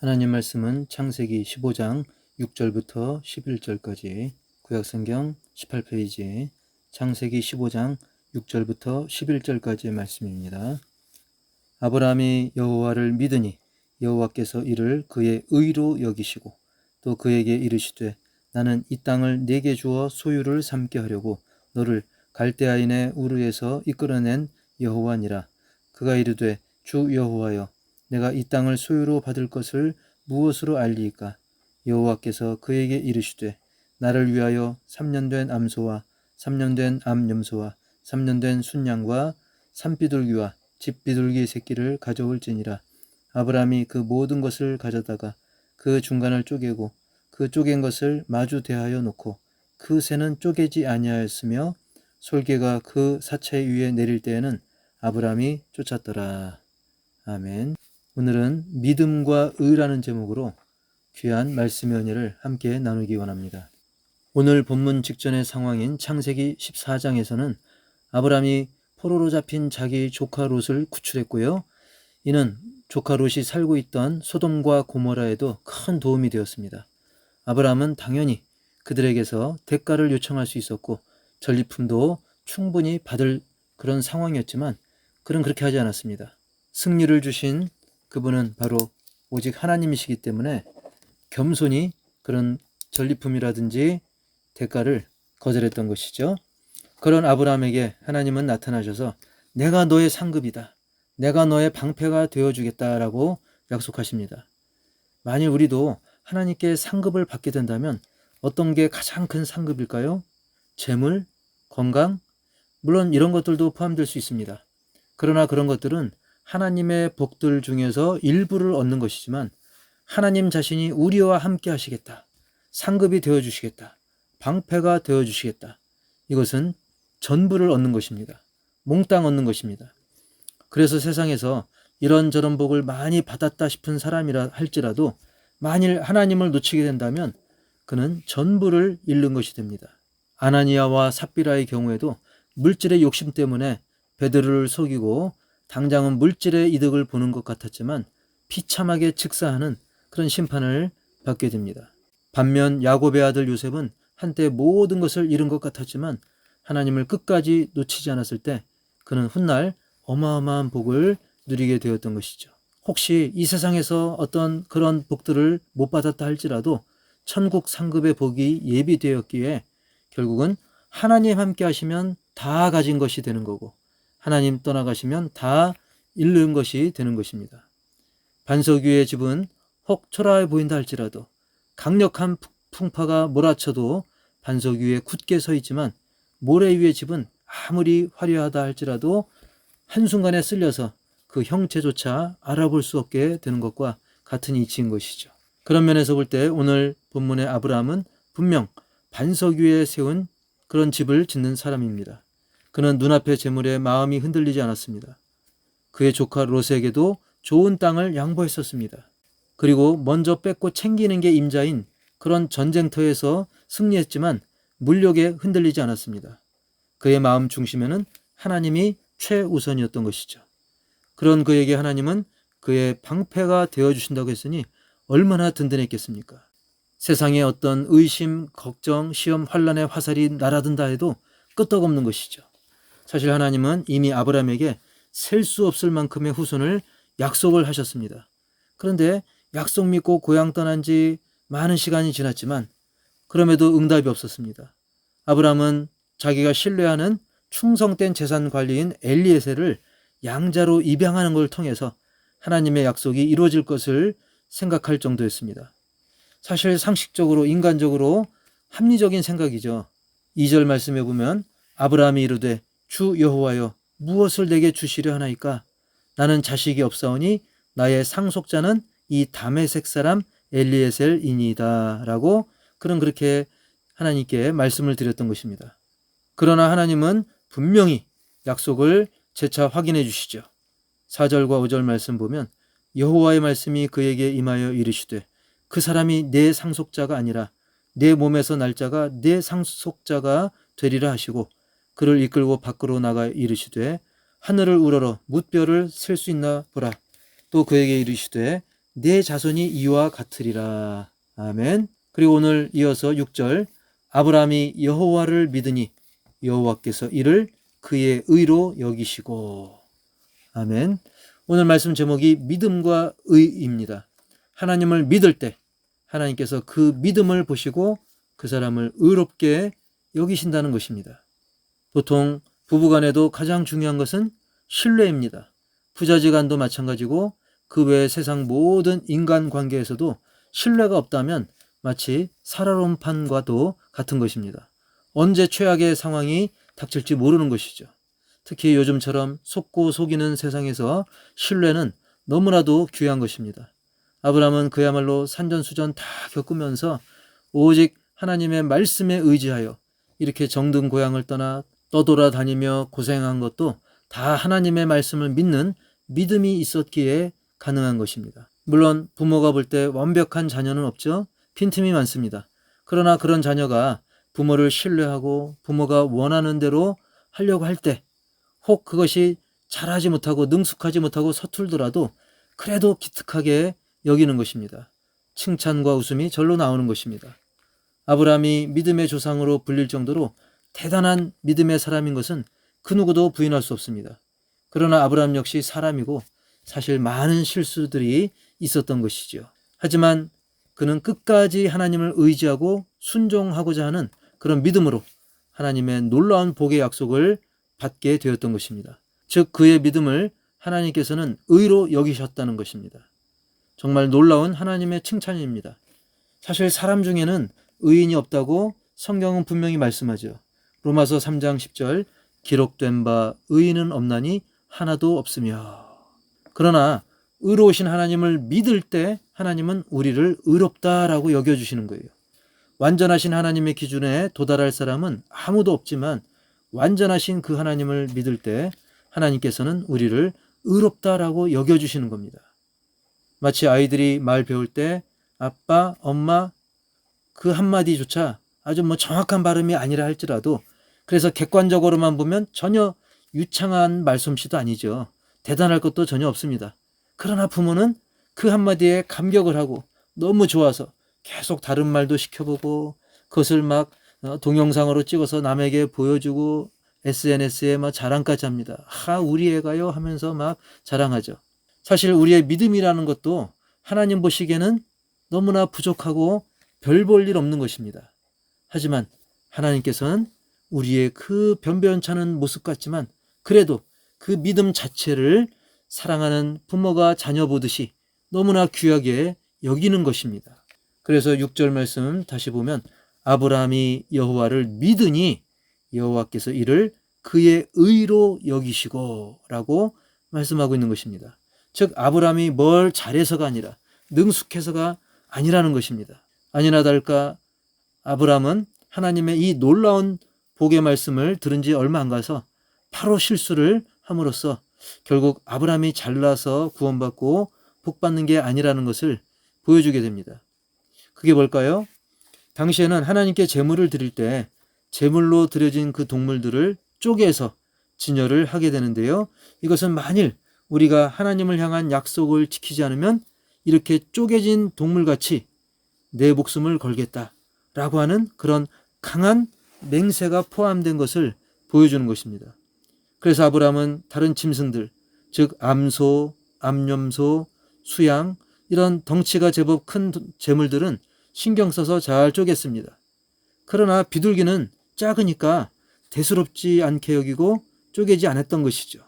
하나님 말씀은 창세기 15장 6절부터 11절까지 구약성경 18페이지 창세기 15장 6절부터 11절까지의 말씀입니다. 아브라함이 여호와를 믿으니 여호와께서 이를 그의 의로 여기시고 또 그에게 이르시되 나는 이 땅을 네게 주어 소유를 삼게 하려고 너를 갈대아인의 우르에서 이끌어낸 여호와니라. 그가 이르되 주 여호와여 내가 이 땅을 소유로 받을 것을 무엇으로 알리이까? 여호와께서 그에게 이르시되 나를 위하여 3년 된 암소와 3년 된 암염소와 3년 된 순양과 산비둘기와 집비둘기 새끼를 가져올지니라. 아브라함이 그 모든 것을 가져다가 그 중간을 쪼개고 그 쪼갠 것을 마주 대하여 놓고 그 새는 쪼개지 아니하였으며 솔개가 그 사체 위에 내릴 때에는 아브라함이 쫓았더라. 아멘. 오늘은 믿음과 의라는 제목으로 귀한 말씀의 은혜를 함께 나누기 원합니다. 오늘 본문 직전의 상황인 창세기 14장에서는 아브라함이 포로로 잡힌 자기 조카 롯을 구출했고요. 이는 조카 롯이 살고 있던 소돔과 고모라에도 큰 도움이 되었습니다. 아브라함은 당연히 그들에게서 대가를 요청할 수 있었고 전리품도 충분히 받을 그런 상황이었지만 그는 그렇게 하지 않았습니다. 승리를 주신 그분은 바로 오직 하나님이시기 때문에 겸손히 그런 전리품이라든지 대가를 거절했던 것이죠. 그런 아브라함에게 하나님은 나타나셔서 내가 너의 상급이다. 내가 너의 방패가 되어주겠다라고 약속하십니다. 만일 우리도 하나님께 상급을 받게 된다면 어떤 게 가장 큰 상급일까요? 재물, 건강, 물론 이런 것들도 포함될 수 있습니다. 그러나 그런 것들은 하나님의 복들 중에서 일부를 얻는 것이지만 하나님 자신이 우리와 함께 하시겠다. 상급이 되어주시겠다. 방패가 되어주시겠다. 이것은 전부를 얻는 것입니다. 몽땅 얻는 것입니다. 그래서 세상에서 이런저런 복을 많이 받았다 싶은 사람이라 할지라도 만일 하나님을 놓치게 된다면 그는 전부를 잃는 것이 됩니다. 아나니아와 삽비라의 경우에도 물질의 욕심 때문에 베드로를 속이고 당장은 물질의 이득을 보는 것 같았지만 비참하게 직사하는 그런 심판을 받게 됩니다. 반면 야곱의 아들 요셉은 한때 모든 것을 잃은 것 같았지만 하나님을 끝까지 놓치지 않았을 때 그는 훗날 어마어마한 복을 누리게 되었던 것이죠. 혹시 이 세상에서 어떤 그런 복들을 못 받았다 할지라도 천국 상급의 복이 예비되었기에 결국은 하나님 함께 하시면 다 가진 것이 되는 거고 하나님 떠나가시면 다 잃는 것이 되는 것입니다. 반석 위의 집은 혹 초라해 보인다 할지라도 강력한 풍파가 몰아쳐도 반석 위에 굳게 서 있지만 모래 위의 집은 아무리 화려하다 할지라도 한순간에 쓸려서 그 형체조차 알아볼 수 없게 되는 것과 같은 이치인 것이죠. 그런 면에서 볼 때 오늘 본문의 아브라함은 분명 반석 위에 세운 그런 집을 짓는 사람입니다. 그는 눈앞의 재물에 마음이 흔들리지 않았습니다. 그의 조카 롯에게도 좋은 땅을 양보했었습니다. 그리고 먼저 뺏고 챙기는 게 임자인 그런 전쟁터에서 승리했지만 물욕에 흔들리지 않았습니다. 그의 마음 중심에는 하나님이 최우선이었던 것이죠. 그런 그에게 하나님은 그의 방패가 되어주신다고 했으니 얼마나 든든했겠습니까? 세상에 어떤 의심, 걱정, 시험, 환란의 화살이 날아든다 해도 끄떡없는 것이죠. 사실 하나님은 이미 아브라함에게 셀 수 없을 만큼의 후손을 약속을 하셨습니다. 그런데 약속 믿고 고향 떠난 지 많은 시간이 지났지만 그럼에도 응답이 없었습니다. 아브라함은 자기가 신뢰하는 충성된 재산 관리인 엘리에셀을 양자로 입양하는 걸 통해서 하나님의 약속이 이루어질 것을 생각할 정도였습니다. 사실 상식적으로 인간적으로 합리적인 생각이죠. 2절 말씀에 보면 아브라함이 이르되 주 여호와여 무엇을 내게 주시려 하나이까? 나는 자식이 없사오니 나의 상속자는 이 다메섹 사람 엘리에셀이니이다 라고 그렇게 하나님께 말씀을 드렸던 것입니다. 그러나 하나님은 분명히 약속을 재차 확인해 주시죠. 4절과 5절 말씀 보면 여호와의 말씀이 그에게 임하여 이르시되 그 사람이 내 상속자가 아니라 내 몸에서 날 자가 내 상속자가 되리라 하시고 그를 이끌고 밖으로 나가 이르시되 하늘을 우러러 뭇별을 셀 수 있나 보라. 또 그에게 이르시되 내 자손이 이와 같으리라. 아멘. 그리고 오늘 이어서 6절, 아브라함이 여호와를 믿으니 여호와께서 이를 그의 의로 여기시고. 아멘. 오늘 말씀 제목이 믿음과 의입니다. 하나님을 믿을 때 하나님께서 그 믿음을 보시고 그 사람을 의롭게 여기신다는 것입니다. 보통 부부간에도 가장 중요한 것은 신뢰입니다. 부자지간도 마찬가지고 그 외의 세상 모든 인간관계에서도 신뢰가 없다면 마치 살아온 판과도 같은 것입니다. 언제 최악의 상황이 닥칠지 모르는 것이죠. 특히 요즘처럼 속고 속이는 세상에서 신뢰는 너무나도 귀한 것입니다. 아브라함은 그야말로 산전수전 다 겪으면서 오직 하나님의 말씀에 의지하여 이렇게 정든 고향을 떠나 떠돌아다니며 고생한 것도 다 하나님의 말씀을 믿는 믿음이 있었기에 가능한 것입니다. 물론 부모가 볼 때 완벽한 자녀는 없죠. 빈틈이 많습니다. 그러나 그런 자녀가 부모를 신뢰하고 부모가 원하는 대로 하려고 할 때 혹 그것이 잘하지 못하고 능숙하지 못하고 서툴더라도 그래도 기특하게 여기는 것입니다. 칭찬과 웃음이 절로 나오는 것입니다. 아브라함이 믿음의 조상으로 불릴 정도로 대단한 믿음의 사람인 것은 그 누구도 부인할 수 없습니다. 그러나 아브라함 역시 사람이고 사실 많은 실수들이 있었던 것이죠. 하지만 그는 끝까지 하나님을 의지하고 순종하고자 하는 그런 믿음으로 하나님의 놀라운 복의 약속을 받게 되었던 것입니다. 즉 그의 믿음을 하나님께서는 의로 여기셨다는 것입니다. 정말 놀라운 하나님의 칭찬입니다. 사실 사람 중에는 의인이 없다고 성경은 분명히 말씀하죠. 로마서 3장 10절, 기록된 바 의인은 없나니 하나도 없으며. 그러나 의로우신 하나님을 믿을 때 하나님은 우리를 의롭다라고 여겨주시는 거예요. 완전하신 하나님의 기준에 도달할 사람은 아무도 없지만 완전하신 그 하나님을 믿을 때 하나님께서는 우리를 의롭다라고 여겨주시는 겁니다. 마치 아이들이 말 배울 때 아빠, 엄마 그 한마디조차 아주 정확한 발음이 아니라 할지라도 그래서 객관적으로만 보면 전혀 유창한 말솜씨도 아니죠. 대단할 것도 전혀 없습니다. 그러나 부모는 그 한마디에 감격을 하고 너무 좋아서 계속 다른 말도 시켜보고 그것을 막 동영상으로 찍어서 남에게 보여주고 SNS에 막 자랑까지 합니다. 우리 애가요 하면서 막 자랑하죠. 사실 우리의 믿음이라는 것도 하나님 보시기에는 너무나 부족하고 별 볼 일 없는 것입니다. 하지만 하나님께서는 우리의 그 변변찮은 모습 같지만 그래도 그 믿음 자체를 사랑하는 부모가 자녀 보듯이 너무나 귀하게 여기는 것입니다. 그래서 6절 말씀 다시 보면 아브라함이 여호와를 믿으니 여호와께서 이를 그의 의로 여기시고 라고 말씀하고 있는 것입니다. 즉 아브라함이 뭘 잘해서가 아니라 능숙해서가 아니라는 것입니다. 아니나 다를까 아브라함은 하나님의 이 놀라운 복의 말씀을 들은 지 얼마 안 가서 바로 실수를 함으로써 결국 아브라함이 잘나서 구원받고 복받는 게 아니라는 것을 보여주게 됩니다. 그게 뭘까요? 당시에는 하나님께 제물을 드릴 때 제물로 드려진 그 동물들을 쪼개서 진열을 하게 되는데요. 이것은 만일 우리가 하나님을 향한 약속을 지키지 않으면 이렇게 쪼개진 동물같이 내 목숨을 걸겠다라고 하는 그런 강한 맹세가 포함된 것을 보여주는 것입니다. 그래서 아브라함은 다른 짐승들, 즉 암소, 암염소, 수양 이런 덩치가 제법 큰 재물들은 신경 써서 잘 쪼갰습니다. 그러나 비둘기는 작으니까 대수롭지 않게 여기고 쪼개지 않았던 것이죠.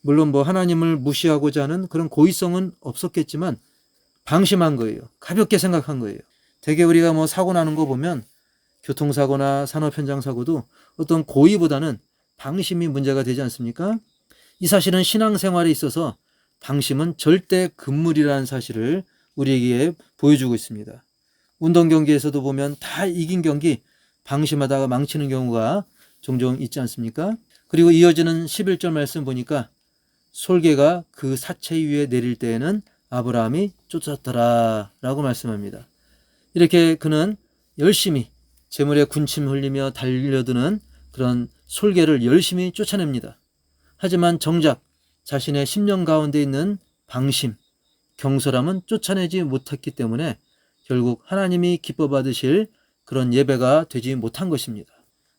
물론 하나님을 무시하고자 하는 그런 고의성은 없었겠지만 방심한 거예요. 가볍게 생각한 거예요. 되게 우리가 사고 나는 거 보면 교통사고나 산업 현장 사고도 어떤 고의보다는 방심이 문제가 되지 않습니까? 이 사실은 신앙생활에 있어서 방심은 절대 금물이라는 사실을 우리에게 보여주고 있습니다. 운동 경기에서도 보면 다 이긴 경기 방심하다가 망치는 경우가 종종 있지 않습니까? 그리고 이어지는 11절 말씀 보니까 솔개가 그 사체 위에 내릴 때에는 아브라함이 쫓았더라 라고 말씀합니다. 이렇게 그는 열심히 재물에 군침 흘리며 달려드는 그런 솔개를 열심히 쫓아냅니다. 하지만 정작 자신의 심령 가운데 있는 방심, 경솔함은 쫓아내지 못했기 때문에 결국 하나님이 기뻐 받으실 그런 예배가 되지 못한 것입니다.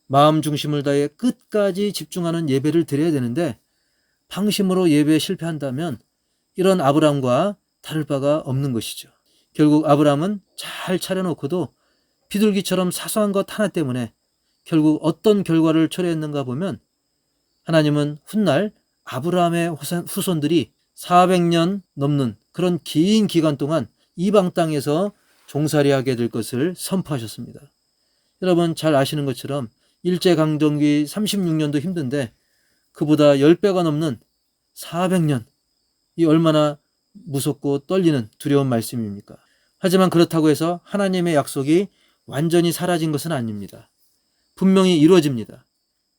마음 중심을 다해 끝까지 집중하는 예배를 드려야 되는데 방심으로 예배에 실패한다면 이런 아브라함과 다를 바가 없는 것이죠. 결국 아브라함은 잘 차려놓고도 비둘기처럼 사소한 것 하나 때문에 결국 어떤 결과를 초래했는가 보면 하나님은 훗날 아브라함의 후손들이 400년 넘는 그런 긴 기간 동안 이방 땅에서 종살이하게 될 것을 선포하셨습니다. 여러분 잘 아시는 것처럼 일제강점기 36년도 힘든데 그보다 10배가 넘는 400년, 이 얼마나 무섭고 떨리는 두려운 말씀입니까? 하지만 그렇다고 해서 하나님의 약속이 완전히 사라진 것은 아닙니다. 분명히 이루어집니다.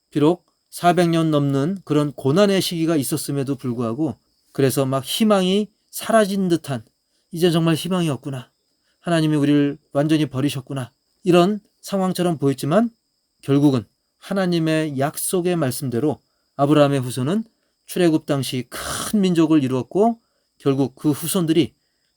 비록 400년 넘는 그런 고난의 시기가 있었음에도 불구하고 그래서 막 희망이 사라진 듯한 이제 정말 희망이 없구나. 하나님이 우리를 완전히 버리셨구나. 이런 상황처럼 보였지만 결국은 하나님의 약속의 말씀대로 아브라함의 후손은 출애굽 당시 큰 민족을 이루었고 결국 그 후손들이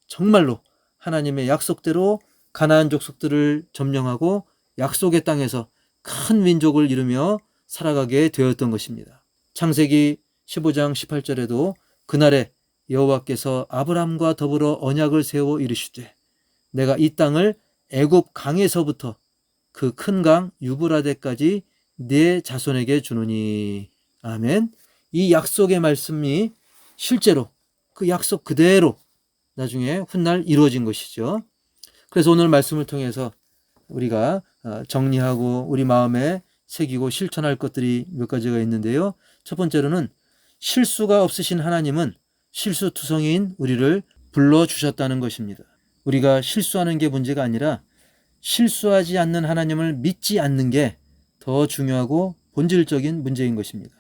정말로 하나님의 약속대로 가나안 족속들을 점령하고 약속의 땅에서 큰 민족을 이루며 살아가게 되었던 것입니다. 창세기 15장 18절에도 그날에 여호와께서 아브라함과 더불어 언약을 세워 이르시되 내가 이 땅을 애굽 강에서부터 그 큰 강 유브라데까지 네 자손에게 주노니. 아멘. 이 약속의 말씀이 실제로 그 약속 그대로 나중에 훗날 이루어진 것이죠. 그래서 오늘 말씀을 통해서 우리가 정리하고 우리 마음에 새기고 실천할 것들이 몇 가지가 있는데요. 첫 번째로는 실수가 없으신 하나님은 실수투성이인 우리를 불러주셨다는 것입니다. 우리가 실수하는 게 문제가 아니라 실수하지 않는 하나님을 믿지 않는 게 더 중요하고 본질적인 문제인 것입니다.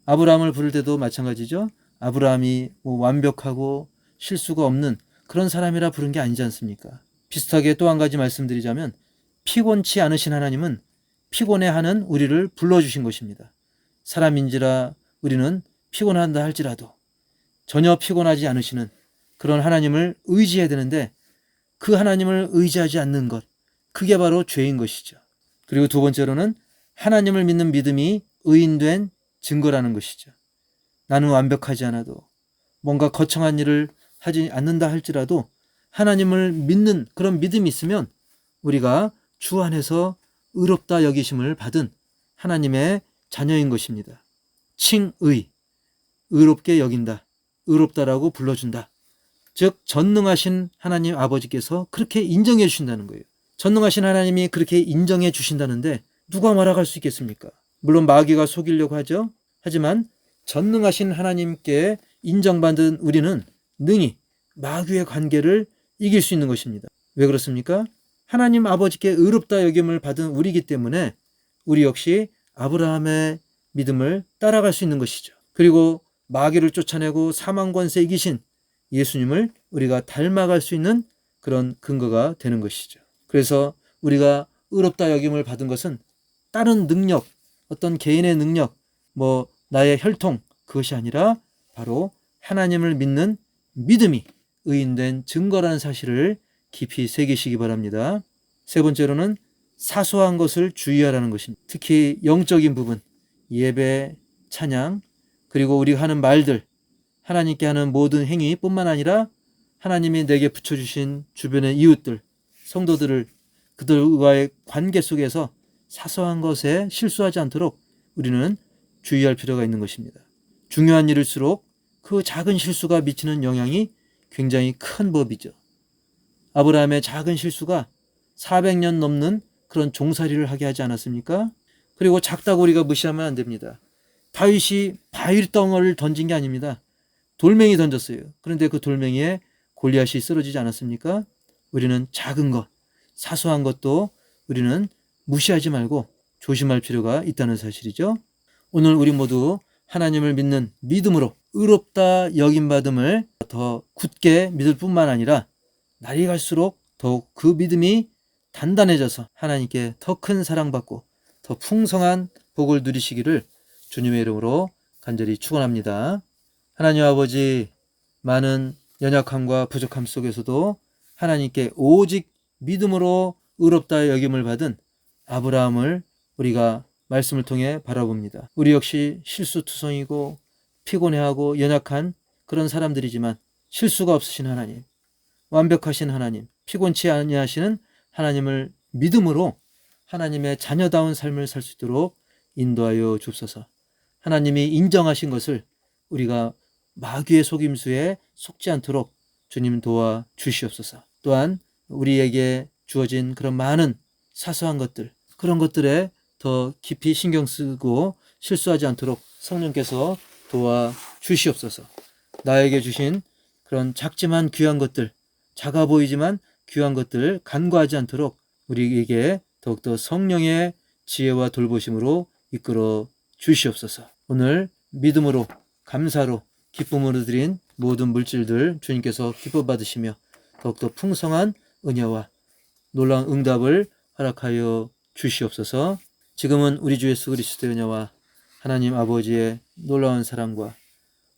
아브라함을 부를 때도 마찬가지죠. 아브라함이 완벽하고 실수가 없는 그런 사람이라 부른 게 아니지 않습니까? 비슷하게 또 한 가지 말씀드리자면 피곤치 않으신 하나님은 피곤해하는 우리를 불러주신 것입니다. 사람인지라 우리는 피곤한다 할지라도 전혀 피곤하지 않으시는 그런 하나님을 의지해야 되는데 그 하나님을 의지하지 않는 것, 그게 바로 죄인 것이죠. 그리고 두 번째로는 하나님을 믿는 믿음이 의인된 증거라는 것이죠. 나는 완벽하지 않아도 뭔가 거창한 일을 하지 않는다 할지라도 하나님을 믿는 그런 믿음이 있으면 우리가 주 안에서 의롭다 여기심을 받은 하나님의 자녀인 것입니다. 칭의, 의롭게 여긴다, 의롭다라고 불러준다. 즉 전능하신 하나님 아버지께서 그렇게 인정해 주신다는 거예요. 전능하신 하나님이 그렇게 인정해 주신다는데 누가 말아갈 수 있겠습니까? 물론 마귀가 속이려고 하죠. 하지만 전능하신 하나님께 인정받은 우리는 능히 마귀의 관계를 이길 수 있는 것입니다. 왜 그렇습니까? 하나님 아버지께 의롭다 여김을 받은 우리이기 때문에 우리 역시 아브라함의 믿음을 따라갈 수 있는 것이죠. 그리고 마귀를 쫓아내고 사망 권세 이기신 예수님을 우리가 닮아갈 수 있는 그런 근거가 되는 것이죠. 그래서 우리가 의롭다 여김을 받은 것은 다른 능력, 어떤 개인의 능력, 나의 혈통, 그것이 아니라 바로 하나님을 믿는 믿음이 의인된 증거라는 사실을 깊이 새기시기 바랍니다. 세 번째로는 사소한 것을 주의하라는 것입니다. 특히 영적인 부분, 예배, 찬양, 그리고 우리가 하는 말들, 하나님께 하는 모든 행위뿐만 아니라 하나님이 내게 붙여주신 주변의 이웃들, 성도들을 그들과의 관계 속에서 사소한 것에 실수하지 않도록 우리는 주의할 필요가 있는 것입니다. 중요한 일일수록 그 작은 실수가 미치는 영향이 굉장히 큰 법이죠. 아브라함의 작은 실수가 400년 넘는 그런 종살이를 하게 하지 않았습니까? 그리고 작다고 우리가 무시하면 안 됩니다. 다윗이 바위덩어리를 던진 게 아닙니다. 돌멩이 던졌어요. 그런데 그 돌멩이에 골리앗이 쓰러지지 않았습니까? 우리는 작은 것, 사소한 것도 우리는 무시하지 말고 조심할 필요가 있다는 사실이죠. 오늘 우리 모두 하나님을 믿는 믿음으로 의롭다 여김받음을 더 굳게 믿을 뿐만 아니라 날이 갈수록 더욱 그 믿음이 단단해져서 하나님께 더 큰 사랑받고 더 풍성한 복을 누리시기를 주님의 이름으로 간절히 축원합니다. 하나님 아버지, 많은 연약함과 부족함 속에서도 하나님께 오직 믿음으로 의롭다 여김을 받은 아브라함을 우리가 말씀을 통해 바라봅니다. 우리 역시 실수투성이고 피곤해하고 연약한 그런 사람들이지만 실수가 없으신 하나님, 완벽하신 하나님, 피곤치 아니하시는 하나님을 믿음으로 하나님의 자녀다운 삶을 살 수 있도록 인도하여 주옵소서. 하나님이 인정하신 것을 우리가 마귀의 속임수에 속지 않도록 주님 도와 주시옵소서. 또한 우리에게 주어진 그런 많은 사소한 것들, 그런 것들에 더 깊이 신경 쓰고 실수하지 않도록 성령께서 도와 주시옵소서. 나에게 주신 그런 작지만 귀한 것들, 작아 보이지만 귀한 것들 간과하지 않도록 우리에게 더욱더 성령의 지혜와 돌보심으로 이끌어 주시옵소서. 오늘 믿음으로, 감사로, 기쁨으로 드린 모든 물질들 주님께서 기뻐 받으시며 더욱더 풍성한 은혜와 놀라운 응답을 허락하여 주시옵소서. 지금은 우리 주 예수 그리스도의 은혜와 하나님 아버지의 놀라운 사랑과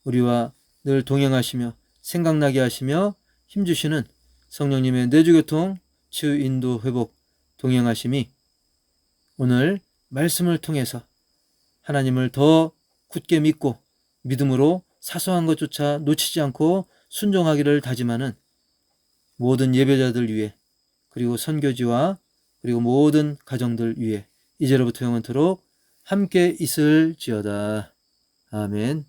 우리와 늘 동행하시며 생각나게 하시며 힘주시는 성령님의 내주교통, 치유, 인도, 회복, 동행하심이 오늘 말씀을 통해서 하나님을 더 굳게 믿고 믿음으로 사소한 것조차 놓치지 않고 순종하기를 다짐하는 모든 예배자들 위해, 그리고 선교지와 그리고 모든 가정들 위해 이제로부터 영원토록 함께 있을지어다. 아멘.